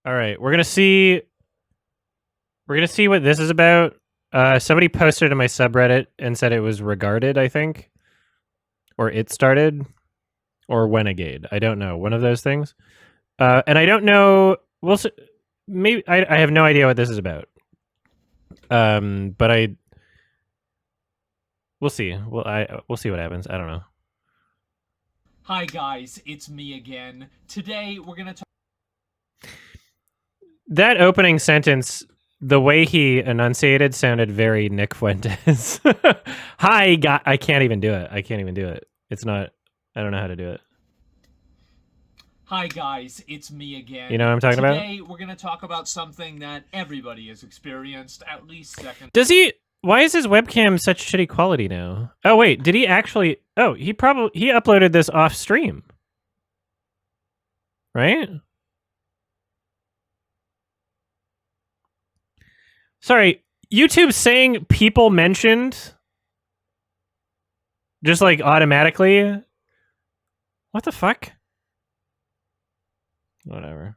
All right, we're gonna see what this is about. Somebody posted in my subreddit and said it was regarded, I think, or it started, or renegade. I don't know, one of those things. And I don't know. We'll see. Maybe I have no idea what this is about. But we'll see. We'll see what happens. I don't know. Hi guys, it's me again. Today we're gonna talk. That opening sentence, the way he enunciated sounded very Nick Fuentes. Hi, I can't even do it. I can't even do it. It's not. I don't know how to do it. Hi guys, it's me again. You know what I'm talking about? Today we're gonna talk about something that everybody has experienced at least second. Does he? Why is his webcam such shitty quality now? Oh wait, did he actually? Oh, he uploaded this off stream, right? Sorry, YouTube saying people mentioned just like automatically. What the fuck? Whatever.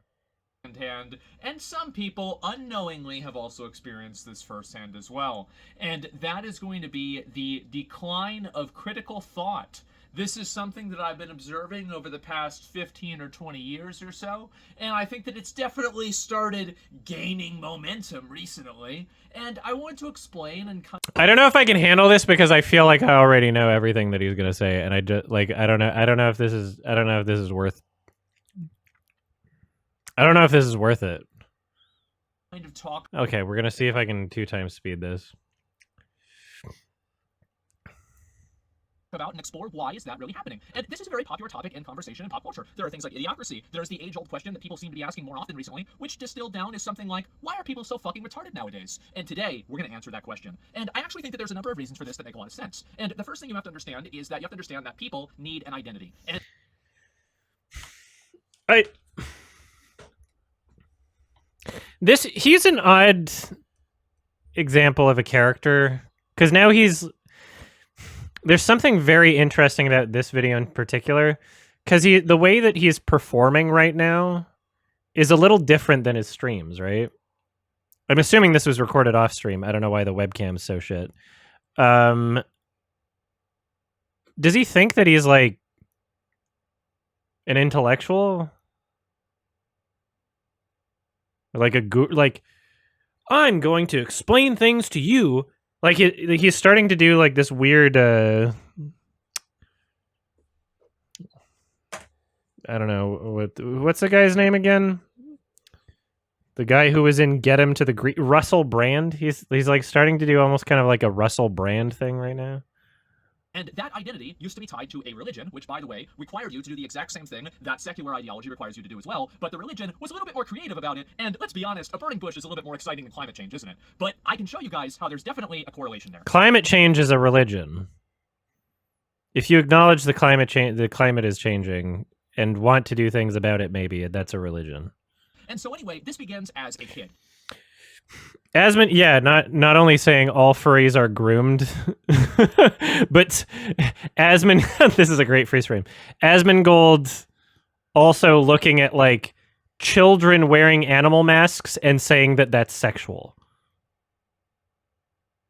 Hand, and some people unknowingly have also experienced this firsthand as well. And that is going to be the decline of critical thought. This is something that I've been observing over the past 15 or 20 years or so, and I think that it's definitely started gaining momentum recently. And I want to explain and I don't know if I can handle this because I feel like I already know everything that he's gonna say, and I just like I don't know if this is worth. I don't know if this is worth it. Kind of talk. Okay, we're gonna see if I can 2x speed this. About and explore why is that really happening. And this is a very popular topic in conversation in pop culture. There are things like idiocracy. There's the age-old question that people seem to be asking more often recently, which distilled down is something like, why are people so fucking retarded nowadays? And today, we're going to answer that question. And I actually think that there's a number of reasons for this that make a lot of sense. And the first thing you have to understand is that you have to understand that people need an identity. And he's an odd example of a character, because now there's something very interesting about this video in particular, because the way that he's performing right now is a little different than his streams, right? I'm assuming this was recorded off stream. I don't know why the webcam's so shit. Does he think that he's like an intellectual? Like I'm going to explain things to you. Like he's starting to do like this weird I don't know what's the guy's name again? The guy who was in Get Him to the Russell Brand. He's like starting to do almost kind of like a Russell Brand thing right now. And that identity used to be tied to a religion, which, by the way, required you to do the exact same thing that secular ideology requires you to do as well, but the religion was a little bit more creative about it, and let's be honest, a burning bush is a little bit more exciting than climate change, isn't it? But I can show you guys how there's definitely a correlation there. Climate change is a religion. If you acknowledge the climate is changing, and want to do things about it, maybe that's a religion. And so anyway, this begins as a kid. Asmon, yeah, not only saying all furries are groomed, but this is a great freeze frame. Asmongold also looking at like children wearing animal masks and saying that that's sexual.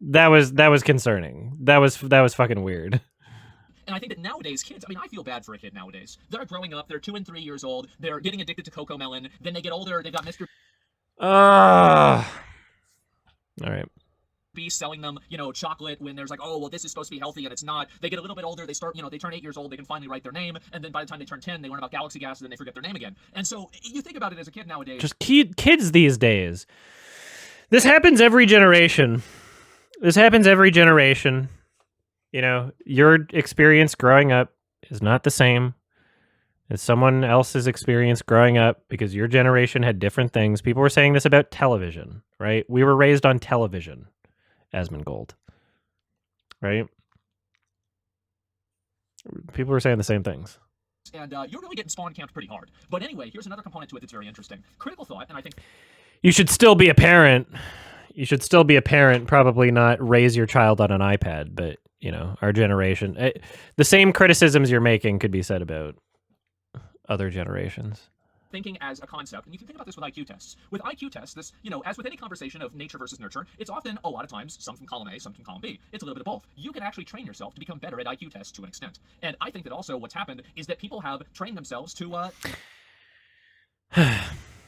That was concerning. That was fucking weird. And I think that nowadays, kids, I mean, I feel bad for a kid nowadays. They're growing up, they're 2 and 3 years old, they're getting addicted to Cocomelon, then they get older, they've got Mr. All right. Be selling them, chocolate when there's like, oh, well, this is supposed to be healthy and it's not. They get a little bit older, they start, they turn 8 years old, they can finally write their name, and then by the time they turn 10, they learn about galaxy gas, and then they forget their name again. And so you think about it as a kid nowadays. Just kids these days. This happens every generation. Your experience growing up is not the same as someone else's experience growing up, because your generation had different things. People were saying this about television, right? We were raised on television, Asmongold, right? People were saying the same things. And you're really getting spawn camped pretty hard. But anyway, here's another component to it that's very interesting. Critical thought, and I think you should still be a parent. Probably not raise your child on an iPad, but, our generation, the same criticisms you're making could be said about other generations. thinking as a concept, and you can think about this with IQ tests. With IQ tests, this, as with any conversation of nature versus nurture, it's often a lot of times some from column A, some from column B. It's a little bit of both. You can actually train yourself to become better at IQ tests to an extent. And I think that also what's happened is that people have trained themselves to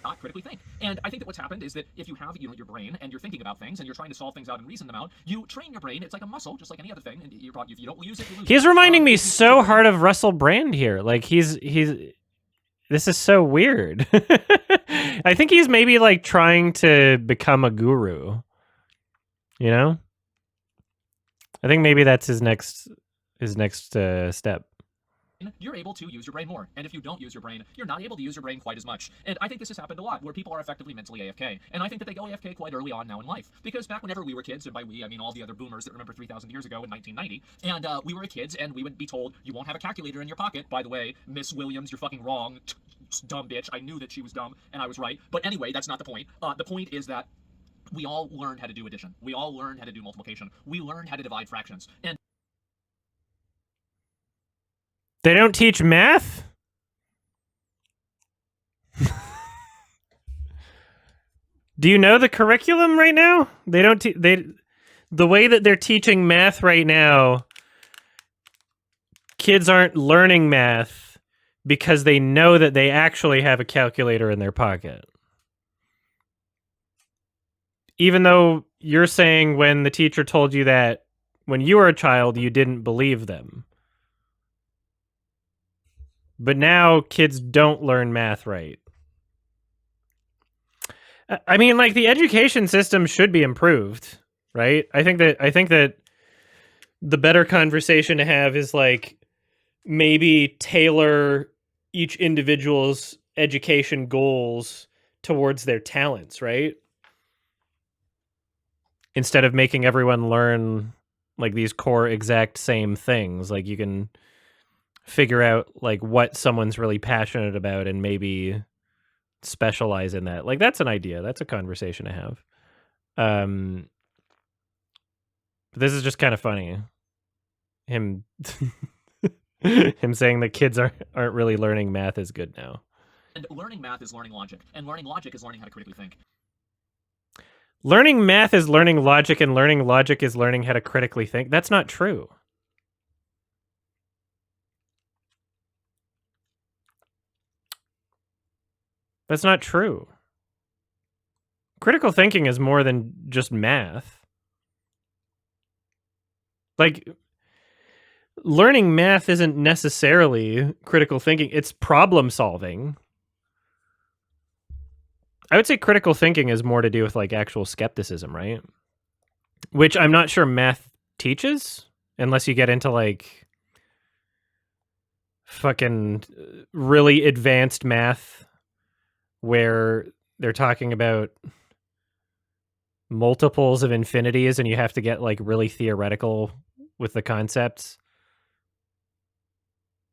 not critically think. And I think that what's happened is that if you have your brain and you're thinking about things and you're trying to solve things out and reason them out, you train your brain. It's like a muscle, just like any other thing. And if you don't use it, you lose it. He's reminding me so hard of Russell Brand here. Like he's this is so weird. I think he's maybe like trying to become a guru. You know? I think maybe that's his next step. You're able to use your brain more. And if you don't use your brain, you're not able to use your brain quite as much. And I think this has happened a lot, where people are effectively mentally AFK. And I think that they go AFK quite early on now in life. Because back whenever we were kids, and by we, I mean all the other boomers that remember 3,000 years ago in 1990, and we were kids, and we would be told, you won't have a calculator in your pocket. By the way, Miss Williams, you're fucking wrong. Dumb bitch. I knew that she was dumb, and I was right. But anyway, that's not the point. The point is that we all learned how to do addition. We all learned how to do multiplication. We learned how to divide fractions. And they don't teach math? Do you know the curriculum right now? They don't the way that they're teaching math right now, kids aren't learning math because they know that they actually have a calculator in their pocket. Even though you're saying when the teacher told you that when you were a child, you didn't believe them. But now kids don't learn math right. I mean, like, the education system should be improved, right? I think that the better conversation to have is like maybe tailor each individual's education goals towards their talents, right? Instead of making everyone learn like these core exact same things. Like, you can figure out like what someone's really passionate about and maybe specialize in that. Like, that's an idea. That's a conversation to have. But this is just kind of funny. Him him saying that kids aren't really learning math is good now. And learning math is learning logic, and learning logic is learning how to critically think. Learning math is learning logic, and learning logic is learning how to critically think. That's not true. That's not true. Critical thinking is more than just math. Like, learning math isn't necessarily critical thinking. It's problem solving. I would say critical thinking is more to do with like actual skepticism, right? Which I'm not sure math teaches, unless you get into like fucking really advanced math where they're talking about multiples of infinities and you have to get like really theoretical with the concepts.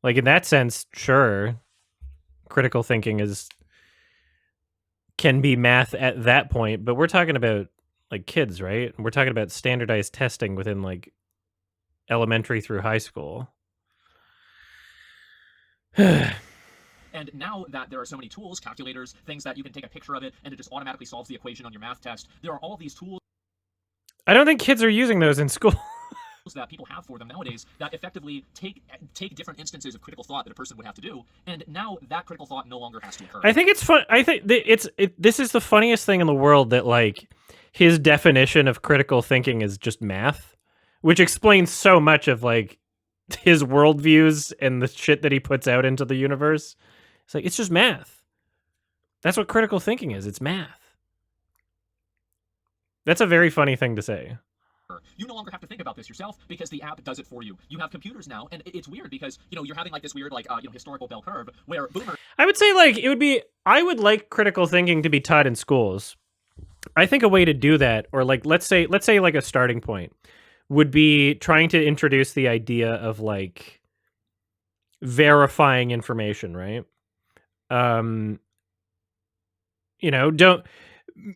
Like, in that sense, sure, critical thinking can be math at that point, but we're talking about like kids, right? We're talking about standardized testing within like elementary through high school. And now that there are so many tools, calculators, things that you can take a picture of it and it just automatically solves the equation on your math test, there are all these tools. I don't think kids are using those in school. That people have for them nowadays that effectively take different instances of critical thought that a person would have to do, and now that critical thought no longer has to occur. I think it's fun. I think this is the funniest thing in the world, that like his definition of critical thinking is just math, which explains so much of like his worldviews and the shit that he puts out into the universe. It's like, it's just math. That's what critical thinking is. It's math. That's a very funny thing to say. You no longer have to think about this yourself because the app does it for you. You have computers now, and it's weird because you're having like this weird like historical bell curve where boomers. I would say like I would like critical thinking to be taught in schools. I think a way to do that, or like let's say like a starting point, would be trying to introduce the idea of like verifying information, right? Don't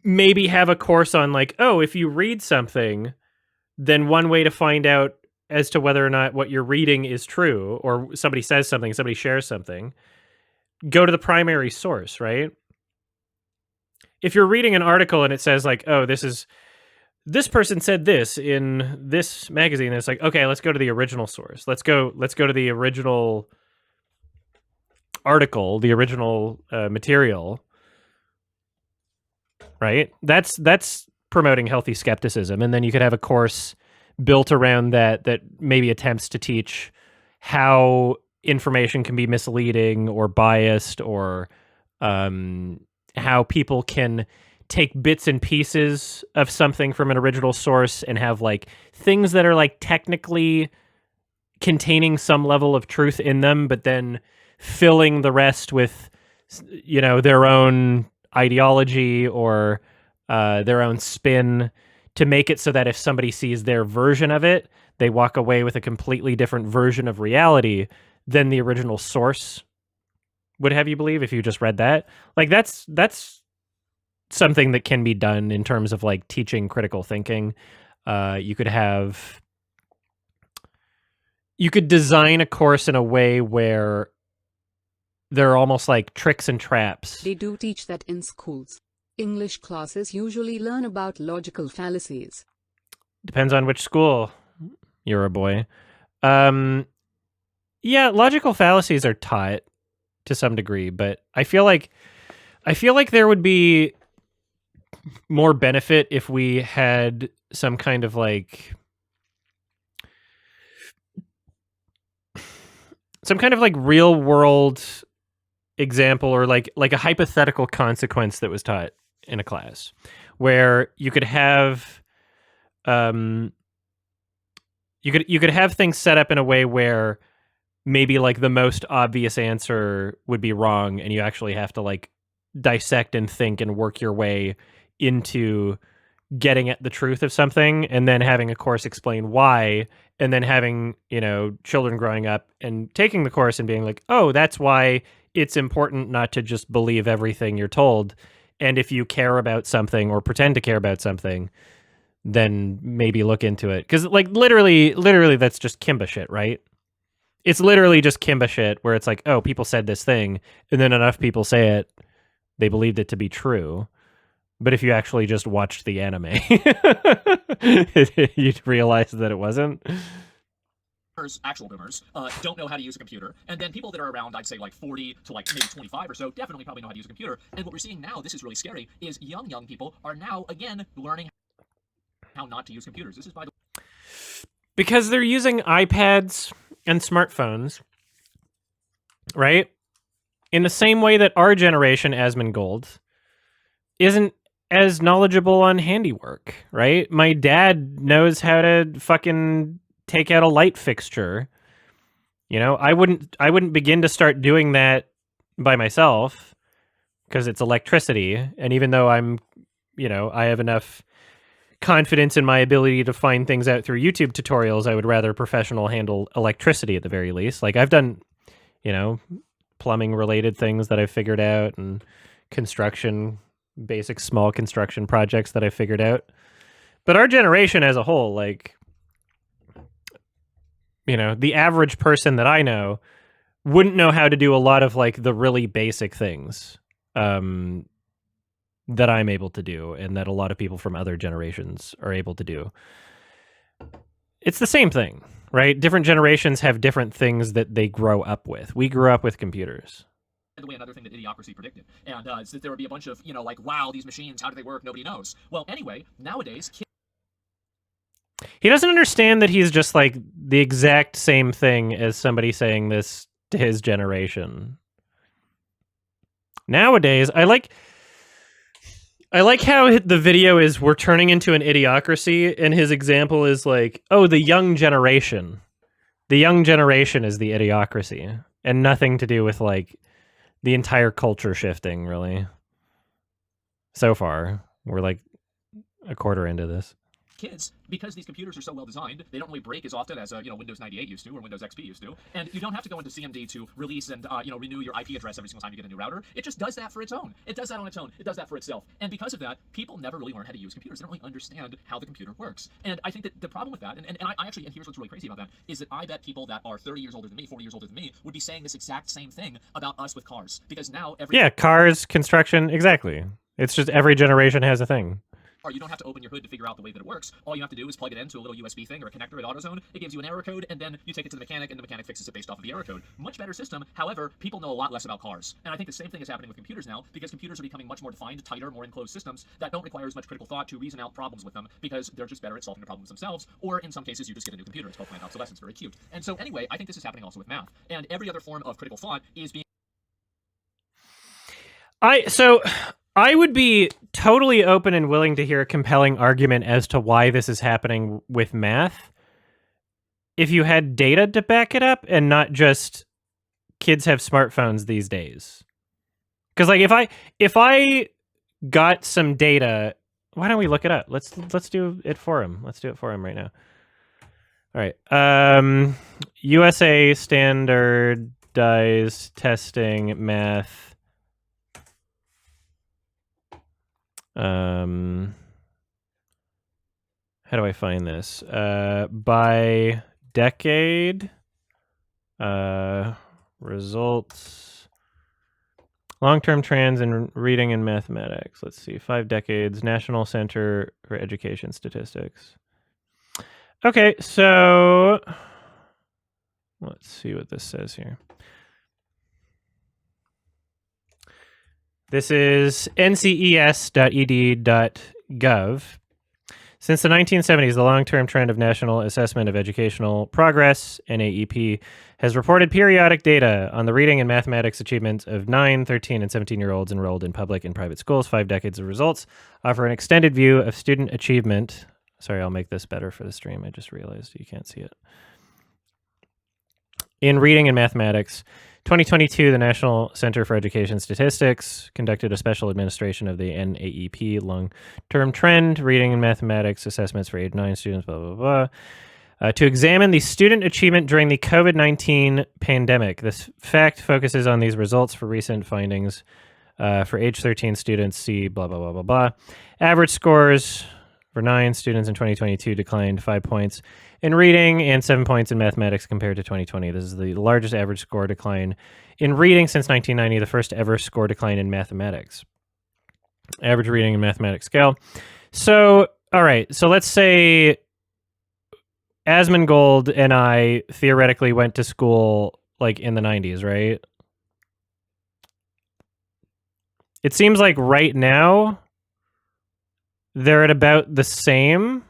maybe have a course on like, oh, if you read something, then one way to find out as to whether or not what you're reading is true, or somebody says something, somebody shares something, go to the primary source, right? If you're reading an article and it says like, oh, this person said this in this magazine, it's like, okay, let's go to the original source. Let's go to the original article, the original material, right? That's promoting healthy skepticism. And then you could have a course built around that maybe attempts to teach how information can be misleading or biased, or how people can take bits and pieces of something from an original source and have like things that are like technically containing some level of truth in them, but then filling the rest with, you know, their own ideology or their own spin to make it so that if somebody sees their version of it, they walk away with a completely different version of reality than the original source would have you believe if you just read that. Like that's something that can be done in terms of like teaching critical thinking. You could design a course in a way where they're almost like tricks and traps. They do teach that in schools. English classes usually learn about logical fallacies. Depends on which school you're a boy. Yeah, logical fallacies are taught to some degree, but I feel like there would be more benefit if we had some kind of like real world example, or like a hypothetical consequence that was taught in a class, where you could have you could have things set up in a way where maybe like the most obvious answer would be wrong, and you actually have to like dissect and think and work your way into getting at the truth of something, and then having a course explain why, and then having, you know, children growing up and taking the course and being like, oh, that's why it's important not to just believe everything you're told. And if you care about something or pretend to care about something, then maybe look into it. Because like literally that's just Kimba shit, right? It's literally just Kimba shit where it's like, oh, people said this thing, and then enough people say it, they believed it to be true. But if you actually just watched the anime, you'd realize that it wasn't. Actual boomers don't know how to use a computer, and then people that are around, I'd say like 40 to like maybe 25 or so, definitely probably know how to use a computer. And what we're seeing now, this is really scary, is young people are now again learning how not to use computers. This is by the because they're using iPads and smartphones, right? In the same way that our generation, Asmongold, isn't as knowledgeable on handiwork, right? My dad knows how to fucking take out a light fixture. You know, I wouldn't begin to start doing that by myself because it's electricity. And even though I have enough confidence in my ability to find things out through YouTube tutorials, I would rather professional handle electricity at the very least. Like I've done, you know, plumbing related things that I've figured out, and construction, basic small construction projects that I figured out. But our generation as a whole, like, you know, the average person that I know wouldn't know how to do a lot of like the really basic things that I'm able to do, and that a lot of people from other generations are able to do. It's the same thing, right? Different generations have different things that they grow up with. We grew up with computers. the way, another thing that Idiocracy predicted, and is that there would be a bunch of, like, wow, these machines, how do they work? Nobody knows. Well, anyway, nowadays, he doesn't understand that he's just like the exact same thing as somebody saying this to his generation. Nowadays, I like how the video is, we're turning into an idiocracy, and his example is like, oh, the young generation. The young generation is the idiocracy, and nothing to do with like the entire culture shifting, really. So far, we're like a quarter into this. kids, because these computers are so well designed, they don't really break as often as Windows 98 used to or Windows XP used to, and you don't have to go into CMD to release and renew your IP address every single time you get a new router. It just does that for its own. It does that on its own. It does that for itself. And because of that, people never really learn how to use computers. They don't really understand how the computer works. And I think that the problem with that, and I actually, and here's what's really crazy about that, is that I bet people that are 30 years older than me, 40 years older than me, would be saying this exact same thing about us with cars, because now cars, construction, exactly. It's just every generation has a thing. Or you don't have to open your hood to figure out the way that it works. All you have to do is plug it into a little USB thing or a connector at AutoZone. It gives you an error code, and then you take it to the mechanic, and the mechanic fixes it based off of the error code. Much better system. However, people know a lot less about cars. And I think the same thing is happening with computers now, because computers are becoming much more defined, tighter, more enclosed systems that don't require as much critical thought to reason out problems with them, because they're just better at solving the problems themselves. Or in some cases, you just get a new computer. It's called planned obsolescence. Very cute. And so anyway, I think this is happening also with math. And every other form of critical thought is being... I would be totally open and willing to hear a compelling argument as to why this is happening with math if you had data to back it up and not just kids have smartphones these days. Because like if I got some data, why don't we look it up? Let's do it for him. Let's do it for him right now. All right. USA standardized testing math. How do I find this? By decade, results, long-term trends in reading and mathematics. Let's see, 5 decades, National Center for Education Statistics. Okay, so let's see what this says here. This is nces.ed.gov. Since the 1970s, the long-term trend of National Assessment of Educational Progress, NAEP, has reported periodic data on the reading and mathematics achievements of 9, 13, and 17-year-olds enrolled in public and private schools. 5 decades of results offer an extended view of student achievement. Sorry, I'll make this better for the stream. I just realized you can't see it. In reading and mathematics, 2022, the National Center for Education Statistics conducted a special administration of the NAEP long-term trend, reading and mathematics assessments for age 9 students, blah, blah, blah, to examine the student achievement during the COVID-19 pandemic. This fact focuses on these results for recent findings. For age 13 students, see blah, blah, blah, blah, blah. Average scores for 9 students in 2022 declined 5 points in reading and 7 points in mathematics compared to 2020. This is the largest average score decline in reading since 1990, the first ever score decline in mathematics. Average reading and mathematics scale. So, all right. So let's say Asmongold and I theoretically went to school like in the 90s, right? It seems like right now they're at about the same.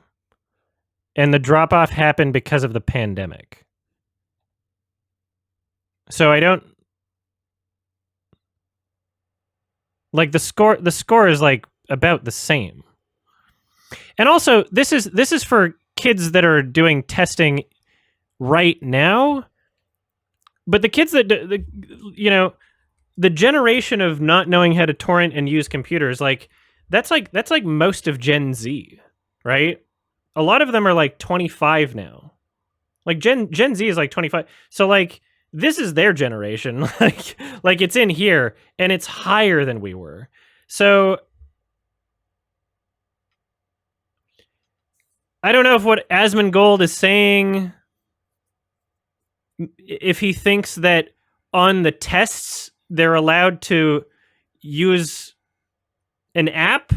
And the drop-off happened because of the pandemic. So I don't... Like, the score is, like, about the same. And also, this is for kids that are doing testing right now. But the kids that... the generation of not knowing how to torrent and use computers, that's like most of Gen Z, right? A lot of them are like 25 now. Like Gen Z is like 25. So like this is their generation. like it's in here and it's higher than we were. So I don't know if what Asmongold is saying, if he thinks that on the tests they're allowed to use an app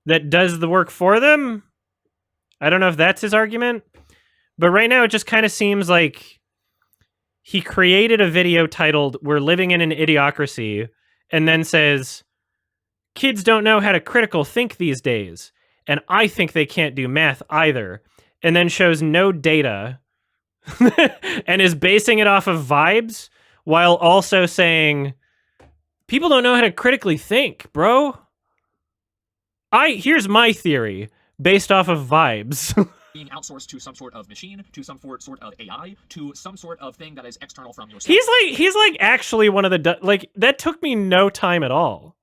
that does the work for them. I don't know if that's his argument, but right now it just kind of seems like he created a video titled "We're Living in an Idiocracy" and then says, kids don't know how to critical think these days, and I think they can't do math either, and then shows no data and is basing it off of vibes while also saying, people don't know how to critically think, bro. Here's my theory. Based off of vibes. Being outsourced to some sort of machine, to some sort of AI, to some sort of thing that is external from yourself. He's like actually one of the... Like, that took me no time at all.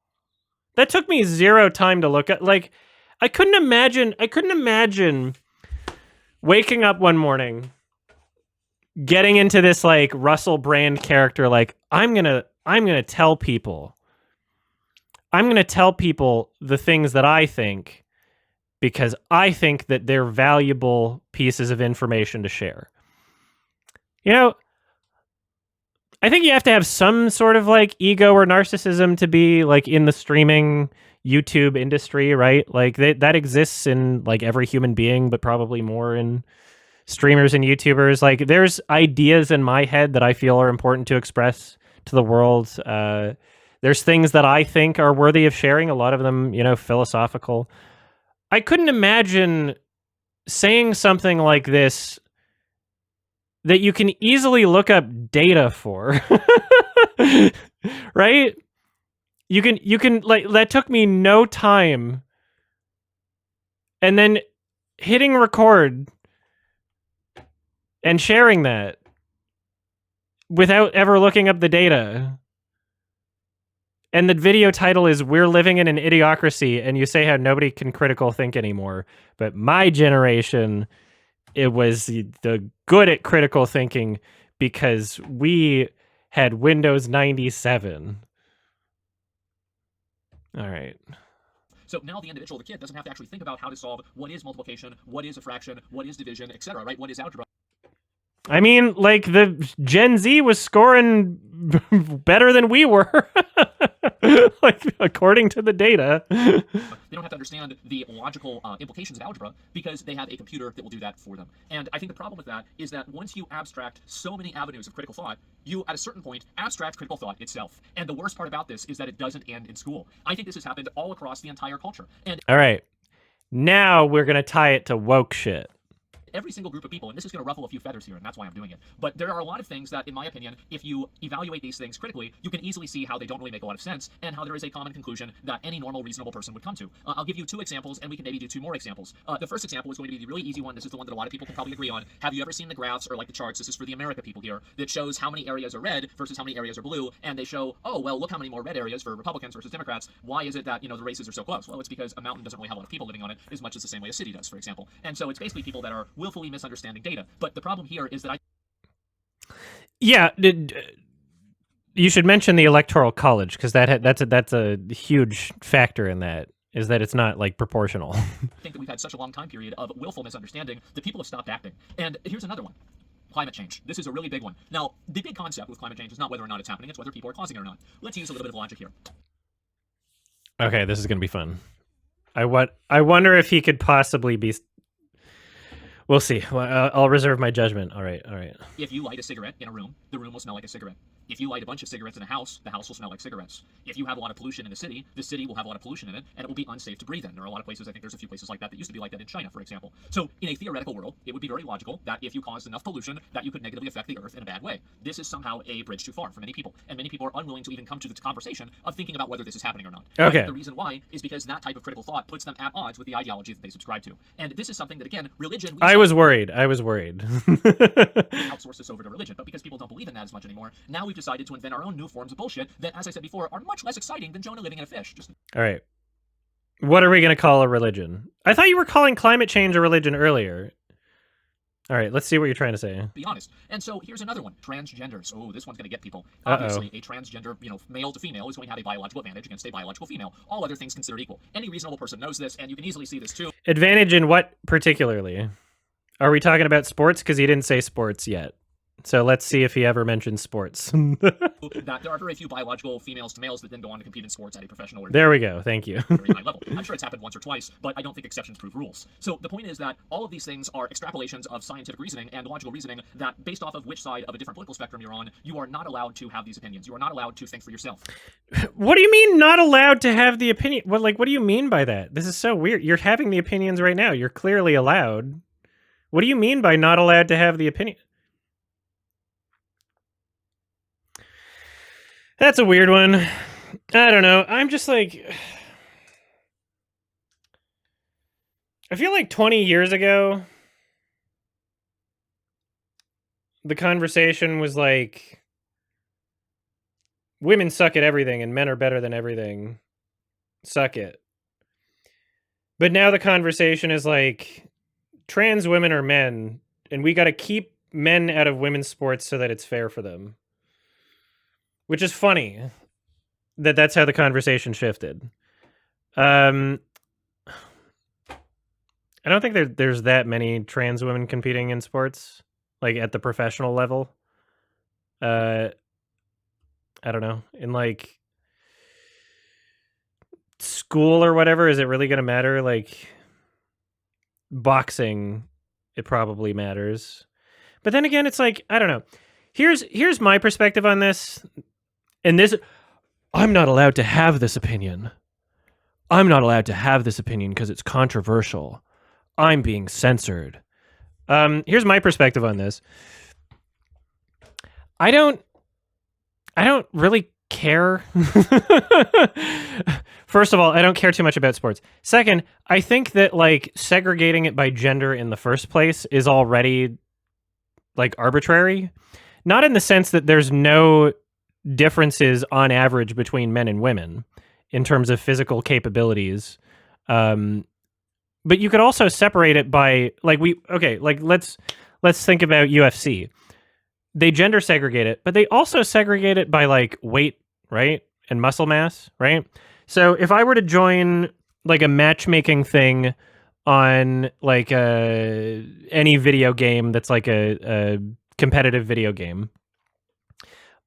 That took me 0 time to look at. Like, I couldn't imagine waking up one morning, getting into this like Russell Brand character, like I'm gonna tell people the things that I think because I think that they're valuable pieces of information to share. You know, I think you have to have some sort of like ego or narcissism to be like in the streaming YouTube industry, right? Like that exists in like every human being, but probably more in streamers and YouTubers. Like there's ideas in my head that I feel are important to express to the world. There's things that I think are worthy of sharing, a lot of them, you know, philosophical. I couldn't imagine saying something like this that you can easily look up data for. Right? You can like that took me no time. And then hitting record and sharing that without ever looking up the data. And the video title is "We're Living in an Idiocracy," and you say how nobody can critical think anymore. But my generation, it was the good at critical thinking because we had Windows 97. All right. So now the individual, the kid, doesn't have to actually think about how to solve what is multiplication, what is a fraction, what is division, etc., right? What is algebra? I mean, like, the Gen Z was scoring better than we were, like, according to the data. They don't have to understand the logical implications of algebra because they have a computer that will do that for them. And I think the problem with that is that once you abstract so many avenues of critical thought, you, at a certain point, abstract critical thought itself. And the worst part about this is that it doesn't end in school. I think this has happened all across the entire culture. And all right, now we're going to tie it to woke shit. Every single group of people, and this is going to ruffle a few feathers here, and that's why I'm doing it, but there are a lot of things that, in my opinion, if you evaluate these things critically, you can easily see how they don't really make a lot of sense, and how there is a common conclusion that any normal, reasonable person would come to. I'll give you 2 examples, and we can maybe do 2 more examples. The first example is going to be the really easy one. This is the one that a lot of people can probably agree on. Have you ever seen the graphs, or like the charts, this is for the America people here, that shows how many areas are red versus how many areas are blue, and they show, oh, well, look how many more red areas for Republicans versus Democrats. Why is it that, you know, the races are so close? Well, it's because a mountain doesn't really have a lot of people living on it as much as the same way a city does, for example. And so it's basically people that are willfully misunderstanding data. But the problem here is that you should mention the Electoral College because that's a huge factor in that, is that it's not like proportional. I think that we've had such a long time period of willful misunderstanding that people have stopped acting. And here's another one. Climate change. This is a really big one. Now, the big concept with climate change is not whether or not it's happening, it's whether people are causing it or not. Let's use a little bit of logic here. Okay, this is going to be fun. I wonder if he could possibly be... We'll see. I'll reserve my judgment. All right. If you light a cigarette in a room, the room will smell like a cigarette. If you light a bunch of cigarettes in a house, the house will smell like cigarettes. If you have a lot of pollution in the city will have a lot of pollution in it, and it will be unsafe to breathe in. There are a lot of places, I think there's a few places like that used to be like that in China, for example. So in a theoretical world, it would be very logical that if you caused enough pollution, that you could negatively affect the earth in a bad way. This is somehow a bridge too far for many people, and many people are unwilling to even come to the conversation of thinking about whether this is happening or not. Okay. But the reason why is because that type of critical thought puts them at odds with the ideology that they subscribe to. And this is something that, again, religion... I was worried. outsource this over to religion, but because people don't believe in that as much anymore, now we've decided to invent our own new forms of bullshit that, as I said before, are much less exciting than Jonah living in a fish. All right. What are we going to call a religion? I thought you were calling climate change a religion earlier. All right, let's see what you're trying to say. Be honest. And so here's another one. Transgenders. Oh, this one's going to get people. Obviously, a transgender, male to female is going to have a biological advantage against a biological female. All other things considered equal. Any reasonable person knows this, and you can easily see this too. Advantage in what particularly? Are we talking about sports? Because he didn't say sports yet. So let's see if he ever mentions sports. That there are very few biological females to males that then go on to compete in sports at a professional or there we go. Thank you. very high level. I'm sure it's happened once or twice, but I don't think exceptions prove rules. So the point is that all of these things are extrapolations of scientific reasoning and logical reasoning that, based off of which side of a different political spectrum you're on, you are not allowed to have these opinions. You are not allowed to think for yourself. What do you mean not allowed to have the opinion? What do you mean by that? This is so weird. You're having the opinions right now. You're clearly allowed. What do you mean by not allowed to have the opinion? That's a weird one. I don't know. I'm just like... I feel like 20 years ago, the conversation was like, women suck at everything and men are better than everything. Suck it. But now the conversation is like, trans women are men, and we got to keep men out of women's sports so that it's fair for them. Which is funny that that's how the conversation shifted. I don't think there's that many trans women competing in sports, like at the professional level. I don't know. In like school or whatever, is it really going to matter? Like boxing, it probably matters. But then again, it's like, I don't know. Here's my perspective on this. And this, I'm not allowed to have this opinion. I'm not allowed to have this opinion because it's controversial. I'm being censored. Here's my perspective on this. I don't really care. First of all, I don't care too much about sports. Second, I think that like segregating it by gender in the first place is already like arbitrary. Not in the sense that there's no differences on average between men and women in terms of physical capabilities. But you could also separate it by like let's think about UFC. They gender segregate it, but they also segregate it by like weight, right? And muscle mass, right? So if I were to join like a matchmaking thing on like any video game that's like a competitive video game,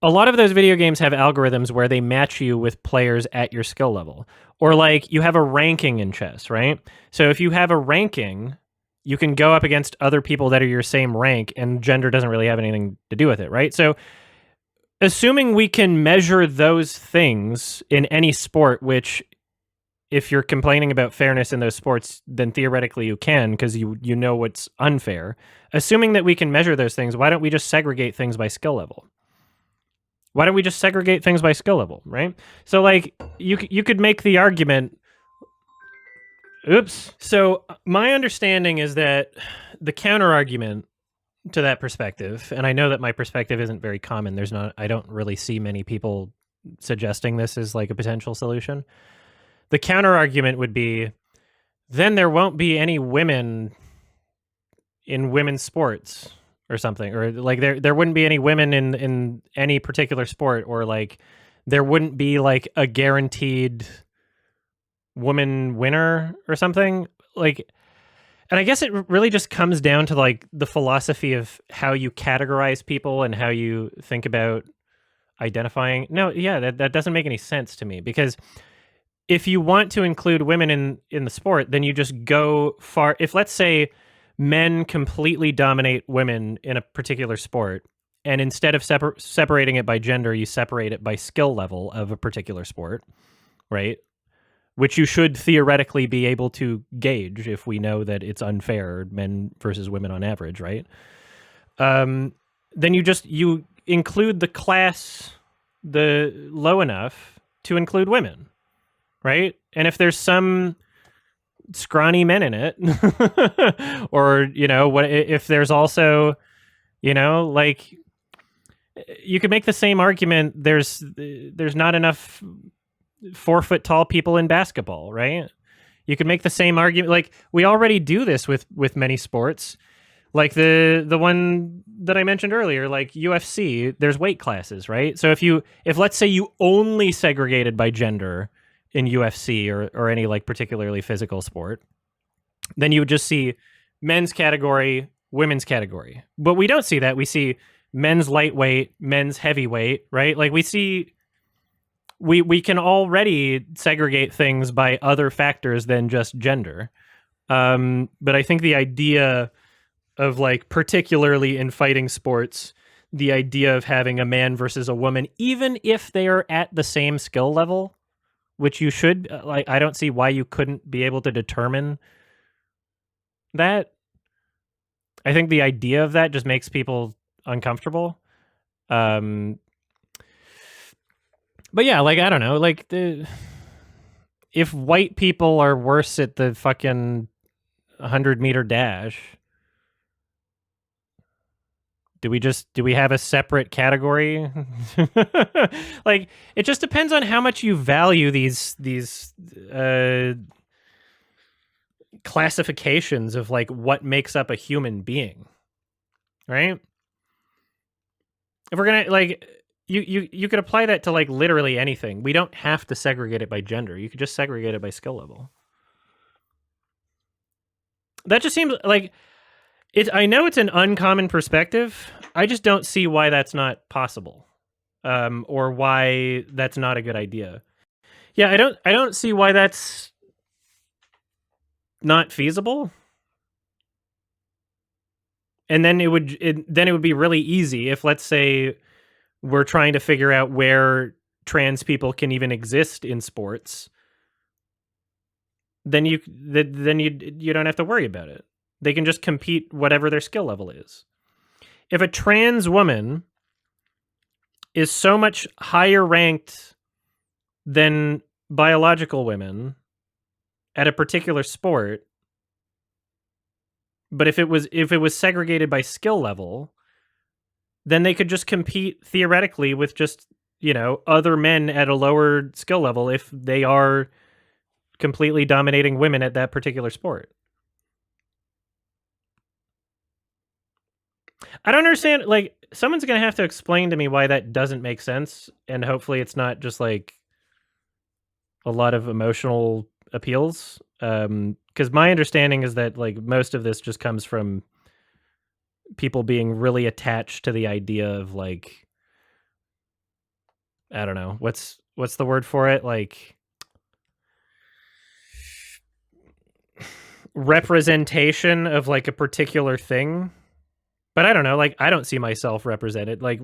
a lot of those video games have algorithms where they match you with players at your skill level. Or like you have a ranking in chess, right? So if you have a ranking, you can go up against other people that are your same rank, and gender doesn't really have anything to do with it, right? So assuming we can measure those things in any sport, which if you're complaining about fairness in those sports, then theoretically you can, because you know what's unfair. Assuming that we can measure those things, why don't we just segregate things by skill level? Why don't we just segregate things by skill level, right? So like you could make the argument. Oops. So my understanding is that the counter argument to that perspective, and I know that my perspective isn't very common. I don't really see many people suggesting this as like a potential solution. The counter argument would be, then there won't be any women in women's sports or something, or like there wouldn't be any women in any particular sport, or like there wouldn't be like a guaranteed woman winner or something. Like, and I guess it really just comes down to like the philosophy of how you categorize people and how you think about identifying. No, yeah, that doesn't make any sense to me, because if you want to include women in the sport, then you just go far. If let's say men completely dominate women in a particular sport, and instead of separating it by gender, you separate it by skill level of a particular sport, right? Which you should theoretically be able to gauge if we know that it's unfair, men versus women on average, right? Then you include the class low enough to include women, right? And if there's some scrawny men in it, or what if there's also like, you could make the same argument, there's not enough 4 foot tall people in basketball, right? You could make the same argument. Like, we already do this with many sports, like the one that I mentioned earlier, like UFC. There's weight classes, right? So if let's say you only segregated by gender in UFC or any like particularly physical sport, then you would just see men's category, women's category. But we don't see that. We see men's lightweight, men's heavyweight, right? Like we can already segregate things by other factors than just gender. But I think the idea of like, particularly in fighting sports, the idea of having a man versus a woman, even if they are at the same skill level, which you should, like, I don't see why you couldn't be able to determine that. I think the idea of that just makes people uncomfortable. But yeah, like, I don't know, like if white people are worse at the fucking 100-meter dash, do we have a separate category? Like, it just depends on how much you value these classifications of like what makes up a human being, right? If we're gonna like you could apply that to like literally anything. We don't have to segregate it by gender. You could just segregate it by skill level. That just seems like I know it's an uncommon perspective. I just don't see why that's not possible, or why that's not a good idea. Yeah, I don't see why that's not feasible. And then it would be really easy if, let's say, we're trying to figure out where trans people can even exist in sports. Then you don't have to worry about it. They can just compete whatever their skill level is. If a trans woman is so much higher ranked than biological women at a particular sport, but if it was segregated by skill level, then they could just compete theoretically with just, other men at a lower skill level if they are completely dominating women at that particular sport. I don't understand. Like, someone's going to have to explain to me why that doesn't make sense. And hopefully it's not just like a lot of emotional appeals. Because my understanding is that like most of this just comes from people being really attached to the idea of like, I don't know, what's the word for it? Like, representation of like a particular thing. But I don't know, like, I don't see myself represented. Like,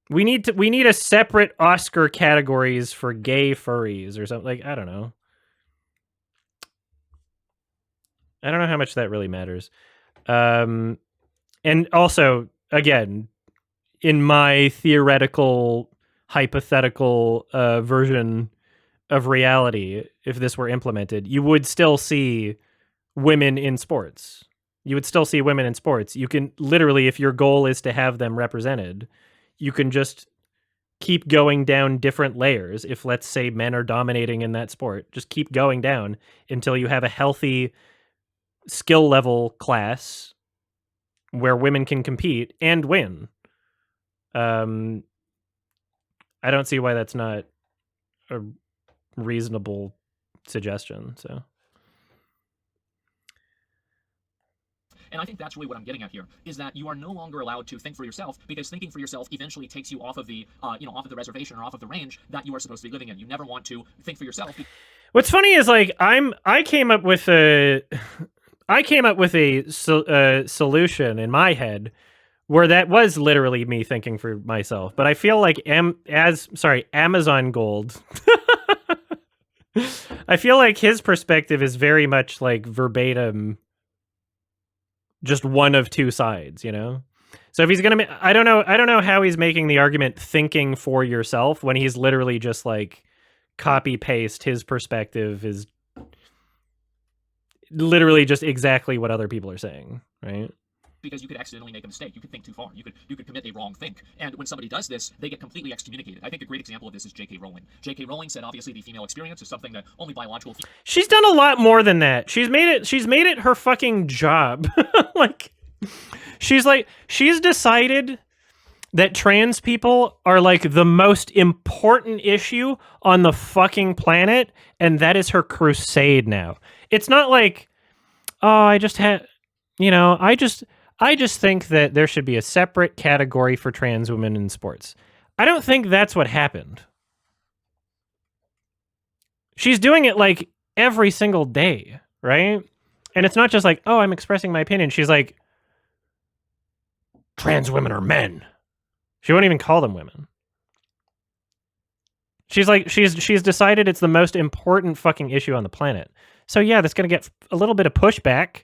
we need a separate Oscar categories for gay furries or something. Like, I don't know. I don't know how much that really matters. And also, again, in my theoretical, hypothetical version of reality, if this were implemented, you would still see women in sports. You would still see women in sports. You can literally, if your goal is to have them represented, you can just keep going down different layers. If, let's say, men are dominating in that sport, just keep going down until you have a healthy skill level class where women can compete and win. I don't see why that's not a reasonable suggestion. So, and I think that's really what I'm getting at here, is that you are no longer allowed to think for yourself, because thinking for yourself eventually takes you off of the, off of the reservation or off of the range that you are supposed to be living in. You never want to think for yourself. What's funny is like I came up with a solution in my head where that was literally me thinking for myself. But I feel like Asmongold. I feel like his perspective is very much like verbatim, just one of two sides, So if he's gonna, I don't know how he's making the argument thinking for yourself when he's literally just like copy paste his perspective is literally just exactly what other people are saying, right? Because you could accidentally make a mistake. You could think too far. You could commit a wrong think. And when somebody does this, they get completely excommunicated. I think a great example of this is J.K. Rowling. J.K. Rowling said obviously the female experience is something that only biological. She's done a lot more than that. She's made it her fucking job. Like, she's decided that trans people are like the most important issue on the fucking planet, and that is her crusade now. It's not like, oh, I just think that there should be a separate category for trans women in sports. I don't think that's what happened. She's doing it like every single day, right? And it's not just like, oh, I'm expressing my opinion. She's like, trans women are men. She won't even call them women. She's like, she's decided it's the most important fucking issue on the planet. So yeah, that's going to get a little bit of pushback.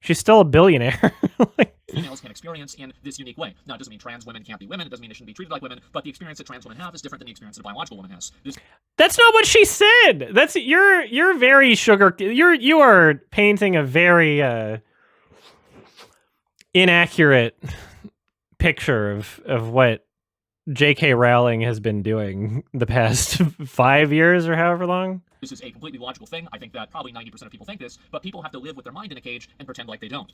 She's still a billionaire. Like, females can experience in this unique way. Now, it doesn't mean trans women can't be women. It doesn't mean they shouldn't be treated like women. But the experience that trans women have is different than the experience that a biological woman has. That's not what she said. That's you're very you are painting a very inaccurate picture of what J.K. Rowling has been doing the past 5 years or however long. This is a completely logical thing. I think that probably 90% of people think this, but people have to live with their mind in a cage and pretend like they don't.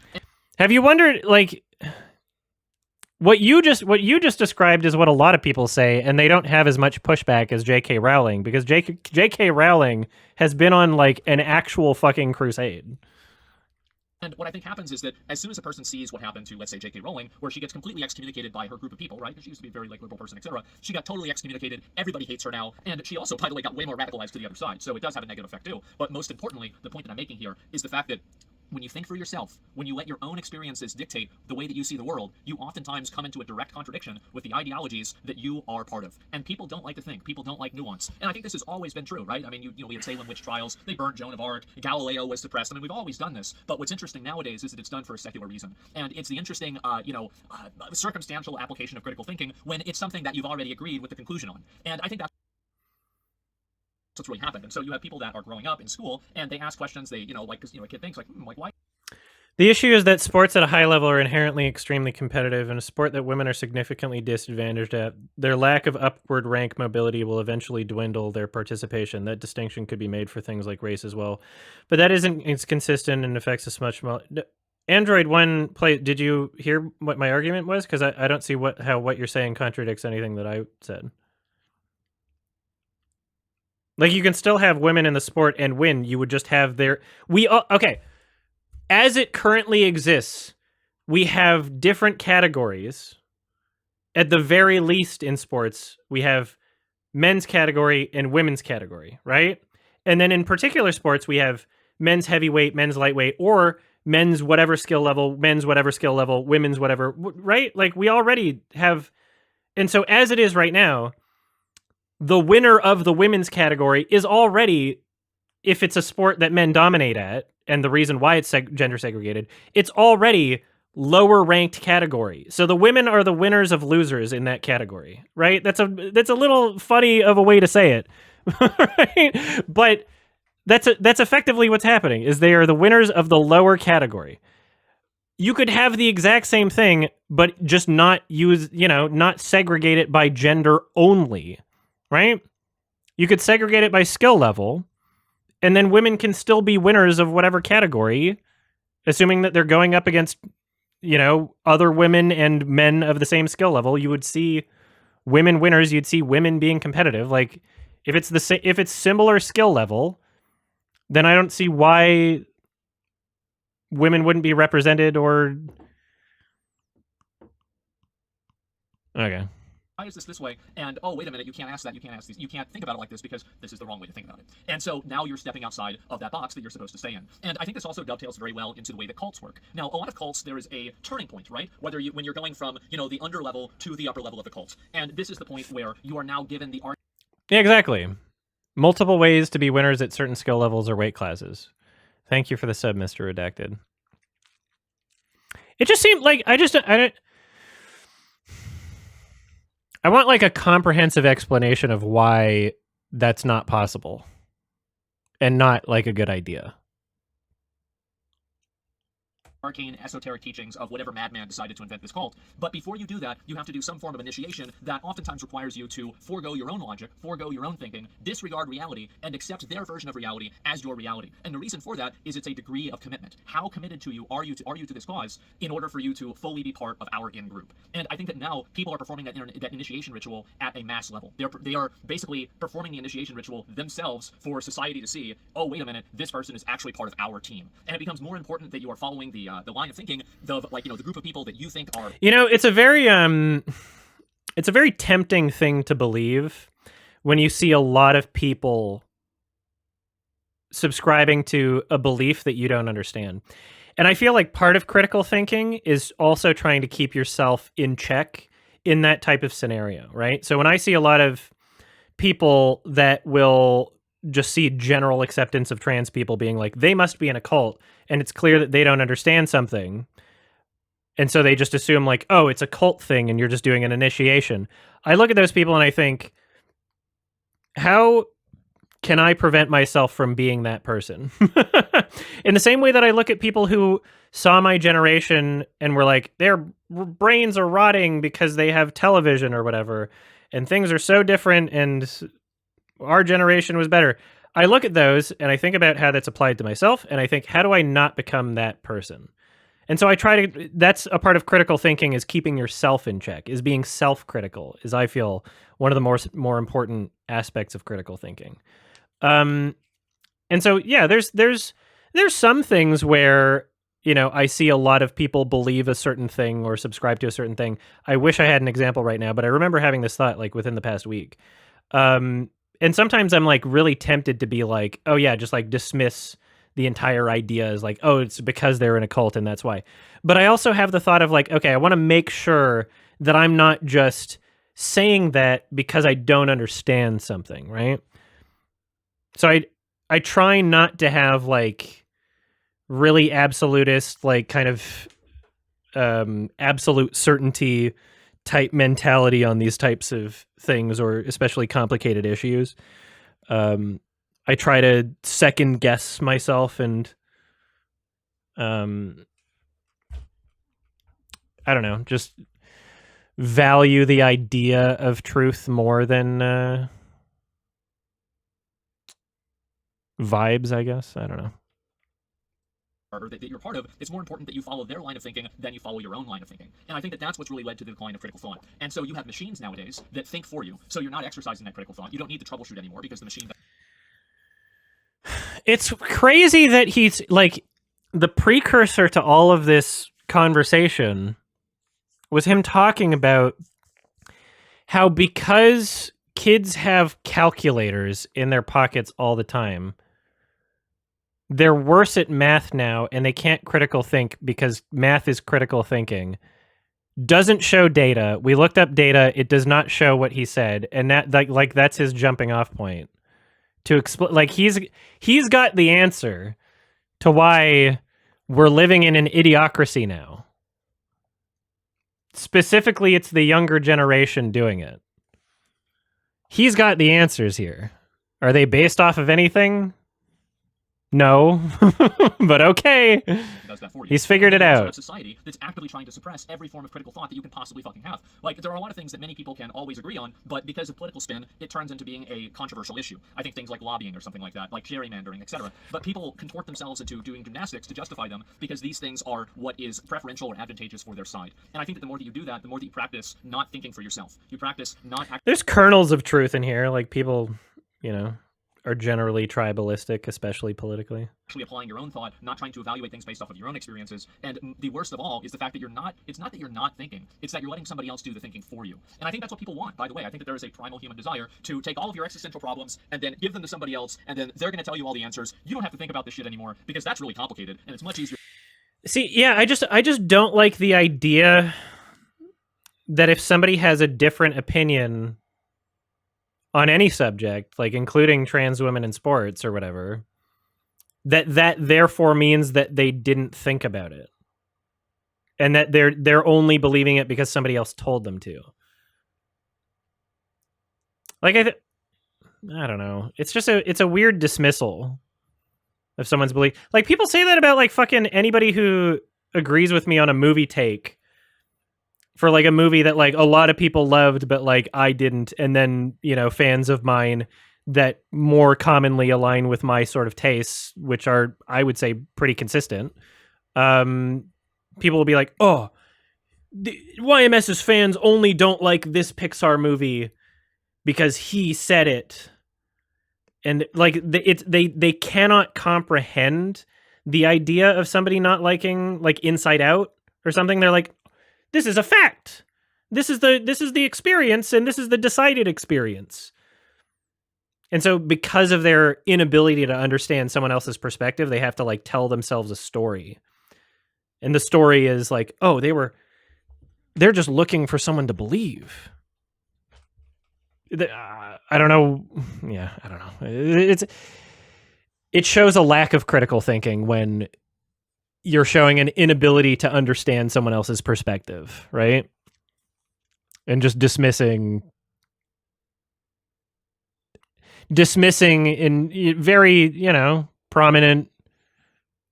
Have you wondered, like, what you just described is what a lot of people say, and they don't have as much pushback as J.K. Rowling, because J.K. Rowling has been on, like, an actual fucking crusade. And what I think happens is that as soon as a person sees what happened to, let's say, J.K. Rowling, where she gets completely excommunicated by her group of people, right? Because she used to be a very, like, liberal person, etc. She got totally excommunicated. Everybody hates her now. And she also, by the way, got way more radicalized to the other side. So it does have a negative effect, too. But most importantly, the point that I'm making here is the fact that when you think for yourself, when you let your own experiences dictate the way that you see the world, you oftentimes come into a direct contradiction with the ideologies that you are part of. And people don't like to think. People don't like nuance. And I think this has always been true, right? I mean, you know, we had Salem witch trials. They burned Joan of Arc. Galileo was suppressed. I mean, we've always done this. But what's interesting nowadays is that it's done for a secular reason. And it's the interesting, circumstantial application of critical thinking when it's something that you've already agreed with the conclusion on. And I think that's what's really happened. And so you have people that are growing up in school and they ask questions. They, because, a kid thinks like why? The issue is that sports at a high level are inherently extremely competitive, and a sport that women are significantly disadvantaged at, their lack of upward rank mobility will eventually dwindle their participation. That distinction could be made for things like race as well. But that isn't consistent and affects us much more. Android One play. Did you hear what my argument was? Because I don't see how what you're saying contradicts anything that I said. Like, you can still have women in the sport and win. You would just have okay. As it currently exists, we have different categories. At the very least in sports, we have men's category and women's category, right? And then in particular sports, we have men's heavyweight, men's lightweight, or men's whatever skill level, women's whatever, right? Like, we already have. And so as it is right now, the winner of the women's category is already, if it's a sport that men dominate at, and the reason why it's gender segregated, it's already lower ranked category. So the women are the winners of losers in that category, right? That's a little funny of a way to say it, right? But that's effectively what's happening, is they are the winners of the lower category. You could have the exact same thing, but just not not segregate it by gender only, right? You could segregate it by skill level, and then women can still be winners of whatever category, assuming that they're going up against, other women and men of the same skill level. You would see women winners. You'd see women being competitive. Like, if it's similar skill level, then I don't see why women wouldn't be represented or. Okay. Why is this way? And, oh, wait a minute, you can't ask that, you can't ask these, you can't think about it like this because this is the wrong way to think about it. And so now you're stepping outside of that box that you're supposed to stay in. And I think this also dovetails very well into the way that cults work. Now, a lot of cults, there is a turning point, right? When you're going from, the under level to the upper level of the cult. And this is the point where you are now given the art. Yeah, exactly. Multiple ways to be winners at certain skill levels or weight classes. Thank you for the sub, Mr. Redacted. It just seemed like I want like a comprehensive explanation of why that's not possible and not like a good idea. Arcane esoteric teachings of whatever madman decided to invent this cult. But before you do that, you have to do some form of initiation that oftentimes requires you to forego your own logic, forego your own thinking, disregard reality, and accept their version of reality as your reality. And the reason for that is it's a degree of commitment. How committed to you are you to this cause in order for you to fully be part of our in-group? And I think that now people are performing that initiation ritual at a mass level. They are basically performing the initiation ritual themselves for society to see, oh, wait a minute, this person is actually part of our team. And it becomes more important that you are following the line of thinking, the group of people that you think are. It's a very tempting thing to believe when you see a lot of people subscribing to a belief that you don't understand. And I feel like part of critical thinking is also trying to keep yourself in check in that type of scenario, right? So when I see a lot of people that will just see general acceptance of trans people being like, they must be in a cult, and it's clear that they don't understand something, and so they just assume like, oh, it's a cult thing and you're just doing an initiation. I look at those people and I think, how can I prevent myself from being that person? In the same way that I look at people who saw my generation and were like, their brains are rotting because they have television or whatever, and things are so different and our generation was better. I look at those and I think about how that's applied to myself, and I think, how do I not become that person? And so I try to, that's a part of critical thinking, is keeping yourself in check, is being self-critical, is, I feel, one of the more important aspects of critical thinking. And so, yeah, there's some things where, you know, I see a lot of people believe a certain thing or subscribe to a certain thing. I wish I had an example right now, but I remember having this thought like within the past week. And sometimes I'm like really tempted to be like, oh yeah, just like dismiss the entire idea as like, oh, it's because they're in a cult and that's why. But I also have the thought of like, okay, I want to make sure that I'm not just saying that because I don't understand something, right? So I try not to have like really absolutist, like kind of absolute certainty type mentality on these types of things, or especially complicated issues. I try to second guess myself and I don't know, just value the idea of truth more than vibes, I guess. I don't know. Or that you're part of, it's more important that you follow their line of thinking than you follow your own line of thinking. And I think that that's what's really led to the decline of critical thought. And so you have machines nowadays that think for you. So you're not exercising that critical thought. You don't need to troubleshoot anymore because the machine... It's crazy that he's like, the precursor to all of this conversation was him talking about how because kids have calculators in their pockets all the time, they're worse at math now and they can't critical think because math is critical thinking. Doesn't show data. We looked up data. It does not show what he said. And that like that's his jumping off point to explain. Like he's got the answer to why we're living in an idiocracy now. Specifically, it's the younger generation doing it. He's got the answers here. Are they based off of anything? No, but okay. Does that for you. He's figured it out. A society that's actively trying to suppress every form of critical thought that you can possibly fucking have. Like, there are a lot of things that many people can always agree on, but because of political spin, it turns into being a controversial issue. I think things like lobbying or something like that, like gerrymandering, etc. But people contort themselves into doing gymnastics to justify them because these things are what is preferential or advantageous for their side. And I think that the more that you do that, the more that you practice not thinking for yourself. You practice not... There's kernels of truth in here, like people, you know, are generally tribalistic, especially politically. Actually applying your own thought, not trying to evaluate things based off of your own experiences. And the worst of all is the fact that it's not that you're not thinking, it's that you're letting somebody else do the thinking for you. And I think that's what people want, by the way. I think that there is a primal human desire to take all of your existential problems and then give them to somebody else, and then they're going to tell you all the answers. You don't have to think about this shit anymore, because that's really complicated, and it's much easier. See, yeah, I just don't like the idea that if somebody has a different opinion on any subject, like including trans women in sports or whatever, that therefore means that they didn't think about it, and that they're only believing it because somebody else told them to. Like I don't know. It's just it's a weird dismissal of someone's belief. Like people say that about like fucking anybody who agrees with me on a movie take for like a movie that like a lot of people loved, but like I didn't. And then, you know, fans of mine that more commonly align with my sort of tastes, which are, I would say, pretty consistent. People will be like, oh, the YMS's fans only don't like this Pixar movie because he said it. And like they cannot comprehend the idea of somebody not liking like Inside Out or something. They're like, this is a fact. This is the experience, and this is the decided experience. And so because of their inability to understand someone else's perspective, they have to like tell themselves a story. And the story is like, oh, they're just looking for someone to believe. I don't know. Yeah, I don't know. It shows a lack of critical thinking when you're showing an inability to understand someone else's perspective, right? And just dismissing. dismissing in very, prominent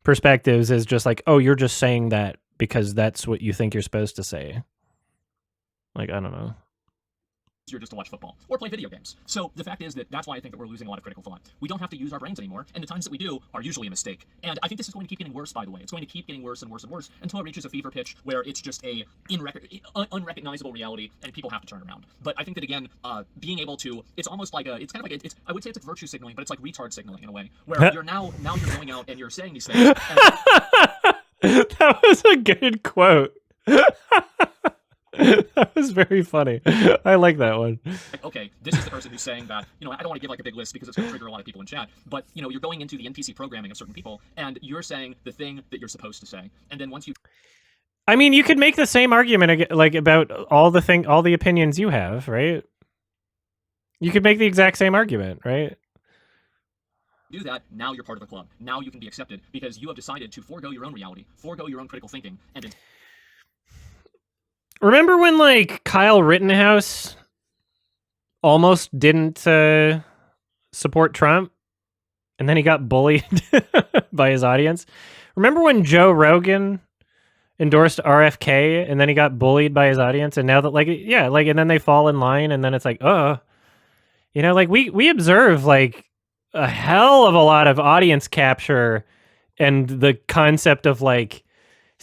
perspectives as just like, oh, you're just saying that because that's what you think you're supposed to say. Like, I don't know. Easier just to watch football or play video games. So the fact is that's why I think that we're losing a lot of critical thought. We don't have to use our brains anymore, and the times that we do are usually a mistake. And I think this is going to keep getting worse, by the way. It's going to keep getting worse and worse and worse until it reaches a fever pitch where it's just a unrecognizable reality and people have to turn around. But I think that, again, being able to, it's almost like it's kind of like, I would say it's like virtue signaling, but it's like retard signaling in a way, where you're now you're going out and you're saying these things. That was a good quote. That was very funny. I like that one. Like, okay, this is the person who's saying that, I don't want to give like a big list because it's going to trigger a lot of people in chat, but, you're going into the NPC programming of certain people, and you're saying the thing that you're supposed to say. And then once you... I mean, you could make the same argument like about all the opinions you have, right? You could make the exact same argument, right? Do that, now you're part of the club. Now you can be accepted because you have decided to forego your own reality, forego your own critical thinking, and... Remember when, like, Kyle Rittenhouse almost didn't support Trump, and then he got bullied by his audience? Remember when Joe Rogan endorsed RFK, and then he got bullied by his audience, and now that, and then they fall in line, and then it's like, we observe, like, a hell of a lot of audience capture and the concept of, like,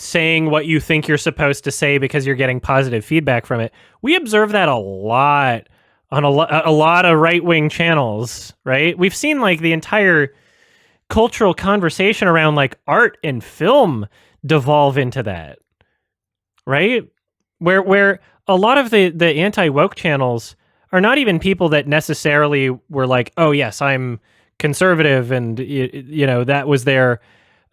saying what you think you're supposed to say because you're getting positive feedback from it. We observe that a lot on a lot of right-wing channels, right? We've seen like the entire cultural conversation around like art and film devolve into that, right? Where a lot of the anti-woke channels are not even people that necessarily were like, oh yes, I'm conservative, and that was their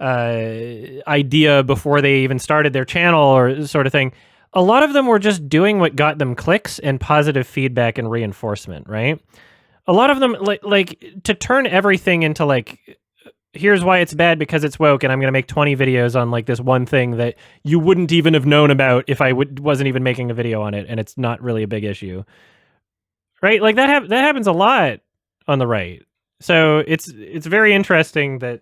idea before they even started their channel or sort of thing. A lot of them were just doing what got them clicks and positive feedback and reinforcement, right? A lot of them like to turn everything into like, here's why it's bad because it's woke, and I'm going to make 20 videos on like this one thing that you wouldn't even have known about if I wasn't even making a video on it, and it's not really a big issue, right? Like that happens a lot on the right. So it's very interesting that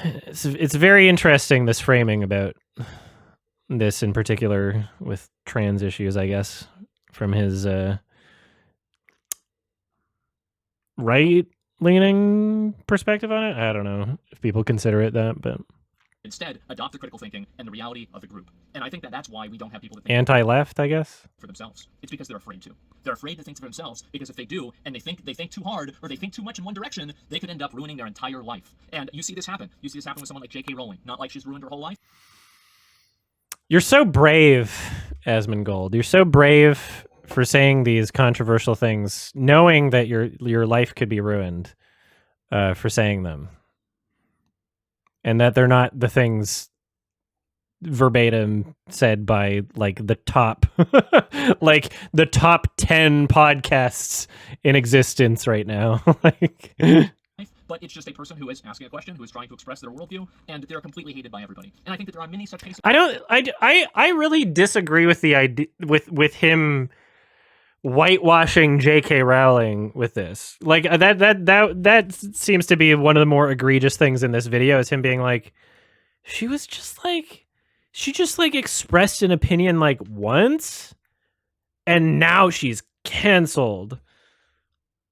it's very interesting, this framing about this in particular with trans issues, I guess, from his right-leaning perspective on it. I don't know if people consider it that, but instead adopt the critical thinking and the reality of the group. And I think that's why we don't have people that think anti-left, I guess, for themselves. It's because they're afraid to. They're afraid to think for themselves because if they do, and they think too hard, or they think too much in one direction, they could end up ruining their entire life. And you see this happen. You see this happen with someone like J.K. Rowling. Not like she's ruined her whole life. You're so brave, Asmongold. You're so brave for saying these controversial things, knowing that your life could be ruined for saying them. And that they're not the things verbatim said by like the top like the top 10 podcasts in existence right now. Like, but it's just a person who is asking a question, who is trying to express their worldview, and they're completely hated by everybody. And I think that there are many such cases. I really disagree with the idea with him whitewashing J.K. Rowling with this. Like that seems to be one of the more egregious things in this video, is him being like, she just expressed an opinion like once, and now she's canceled.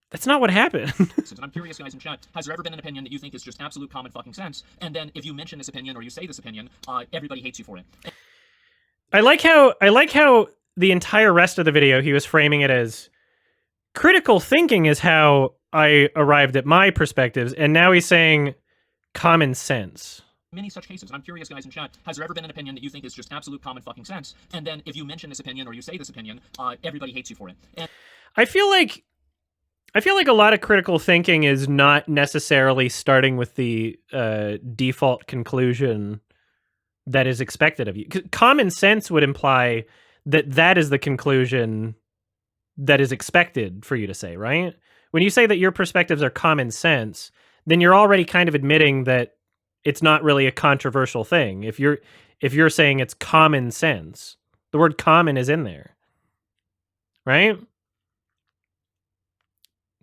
That's not what happened. And I'm curious, guys in chat, has there ever been an opinion that you think is just absolute common fucking sense, and then if you mention this opinion or you say this opinion, everybody hates you for it? I like how the entire rest of the video he was framing it as critical thinking is how I arrived at my perspectives, and now he's saying common sense. Many such cases. And I'm curious, guys in chat, has there ever been an opinion that you think is just absolute common fucking sense, and then if you mention this opinion or you say this opinion, everybody hates you for it? And I feel like a lot of critical thinking is not necessarily starting with the default conclusion that is expected of you. Common sense would imply that is the conclusion that is expected for you to say, right? When you say that your perspectives are common sense, then you're already kind of admitting that it's not really a controversial thing. If you're saying it's common sense, the word common is in there, right?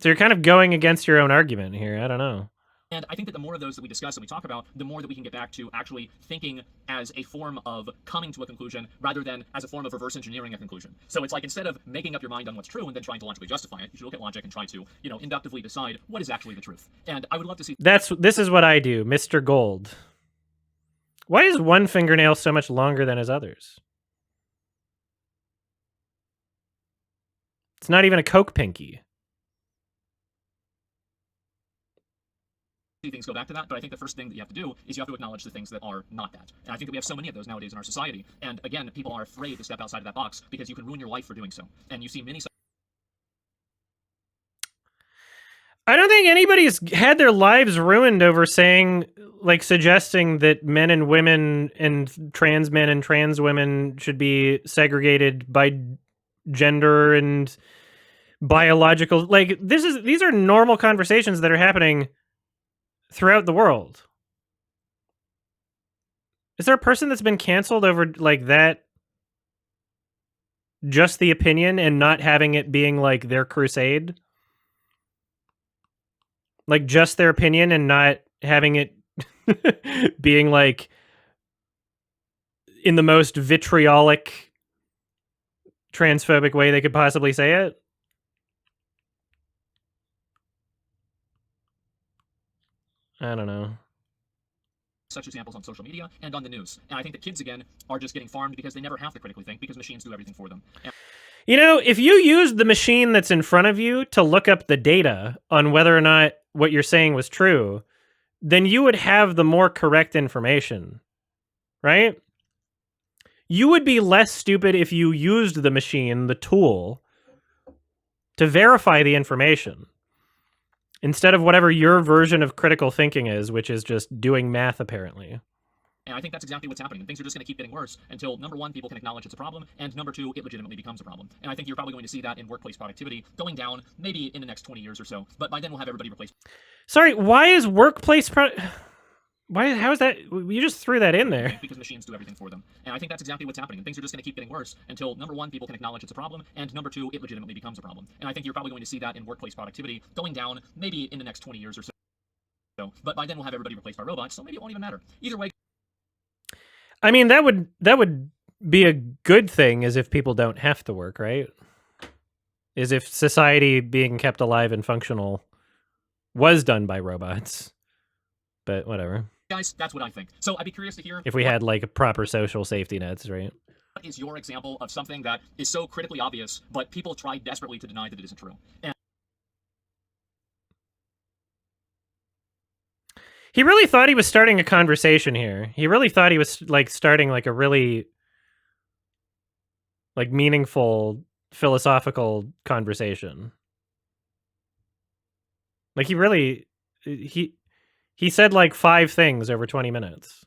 So you're kind of going against your own argument here. I don't know. And I think that the more of those that we discuss and we talk about, the more that we can get back to actually thinking as a form of coming to a conclusion rather than as a form of reverse engineering a conclusion. So it's like, instead of making up your mind on what's true and then trying to logically justify it, you should look at logic and try to, inductively decide what is actually the truth. And I would love to see... This is what I do, Mr. Gold. Why is one fingernail so much longer than his others? It's not even a Coke pinky. Things go back to that, but I think the first thing that you have to do is you have to acknowledge the things that are not that. And I think that we have so many of those nowadays in our society. And again, people are afraid to step outside of that box because you can ruin your life for doing so. And you see many... I don't think anybody's had their lives ruined over saying, like, suggesting that men and women and trans men and trans women should be segregated by gender and biological. Like, these are normal conversations that are happening throughout the world. Is there a person that's been canceled over like that? Just the opinion and not having it being like their crusade? Like just their opinion and not having it being like in the most vitriolic, transphobic way they could possibly say it? I don't know. Such examples on social media and on the news. And I think that kids, again, are just getting farmed because they never have to critically think because machines do everything for them. And if you use the machine that's in front of you to look up the data on whether or not what you're saying was true, then you would have the more correct information, right? You would be less stupid if you used the machine, the tool, to verify the information, instead of whatever your version of critical thinking is, which is just doing math, apparently. And I think that's exactly what's happening. And things are just going to keep getting worse until, number one, people can acknowledge it's a problem, and number two, it legitimately becomes a problem. And I think you're probably going to see that in workplace productivity going down maybe in the next 20 years or so. But by then, we'll have everybody replaced. Sorry, why is workplace how is that? You just threw that in there. Because machines do everything for them. And I think that's exactly what's happening. And things are just going to keep getting worse until, number one, people can acknowledge it's a problem, and number two, it legitimately becomes a problem. And I think you're probably going to see that in workplace productivity going down maybe in the next 20 years or so. But by then, we'll have everybody replaced by robots, so maybe it won't even matter. Either way. I mean, that would be a good thing, as if people don't have to work, right? As if society being kept alive and functional was done by robots. But whatever. Guys, that's what I think. So I'd be curious to hear... If we had, like, a proper social safety nets, right? What is your example of something that is so critically obvious, but people try desperately to deny that it isn't true? And he really thought he was starting a conversation here. He really thought he was, like, starting, like, a really, like, meaningful, philosophical conversation. Like, he really... He said, like, 5 things over 20 minutes.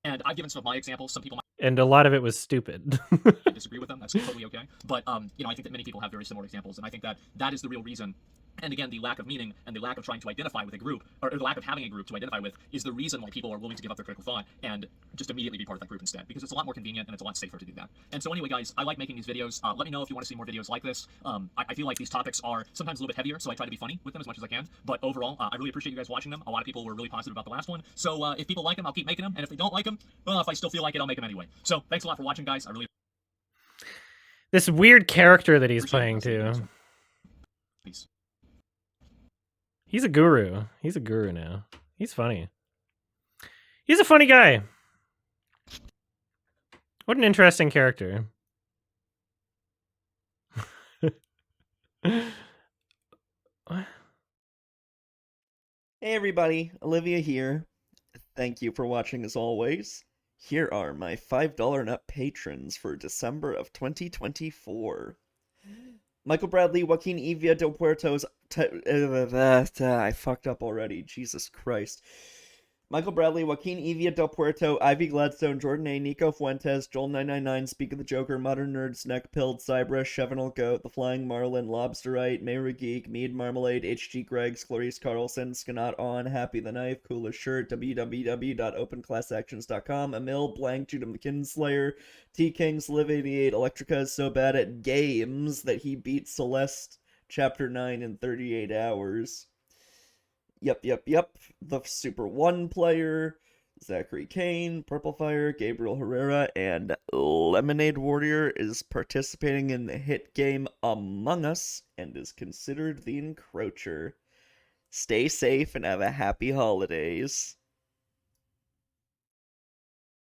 And I've given some of my examples. Some people might... And a lot of it was stupid. I disagree with them. That's totally okay. But, I think that many people have very similar examples, and I think that that is the real reason. And again, the lack of meaning and the lack of trying to identify with a group, or the lack of having a group to identify with, is the reason why people are willing to give up their critical thought and just immediately be part of that group instead, because it's a lot more convenient and it's a lot safer to do that. And so anyway, guys, I like making these videos. Let me know if you want to see more videos like this. I feel like these topics are sometimes a little bit heavier, so I try to be funny with them as much as I can. But overall, I really appreciate you guys watching them. A lot of people were really positive about the last one. So if people like them, I'll keep making them. And if they don't like them, well, if I still feel like it, I'll make them anyway. So thanks a lot for watching, guys. I really... This weird character that he's playing, too. Peace. He's a guru. He's a guru now. He's funny. He's a funny guy. What an interesting character. Hey everybody, Olivia here. Thank you for watching as always. Here are my $5 and up patrons for December of 2024. Michael Bradley, Joaquin Evia del Puerto's... I fucked up already, Jesus Christ. Michael Bradley, Joaquin Evia del Puerto, Ivy Gladstone, Jordan A, Nico Fuentes, Joel999, Speak of the Joker, Modern Nerds, Neckpilled, Cybra, Chevenel Goat, The Flying Marlin, Lobsterite, Mayra Geek, Mead Marmalade, HG Greggs, Clarice Carlson, Skanot On, Happy the Knife, Coolest Shirt, www.openclassactions.com, Emil, Blank, Judah McKinslayer, T Kings, Live88, Electrica is so bad at games that he beat Celeste Chapter 9 in 38 hours. Yep. The Super 1 player, Zachary Kane, Purple Fire, Gabriel Herrera, and Lemonade Warrior is participating in the hit game Among Us and is considered the encroacher. Stay safe and have a happy holidays.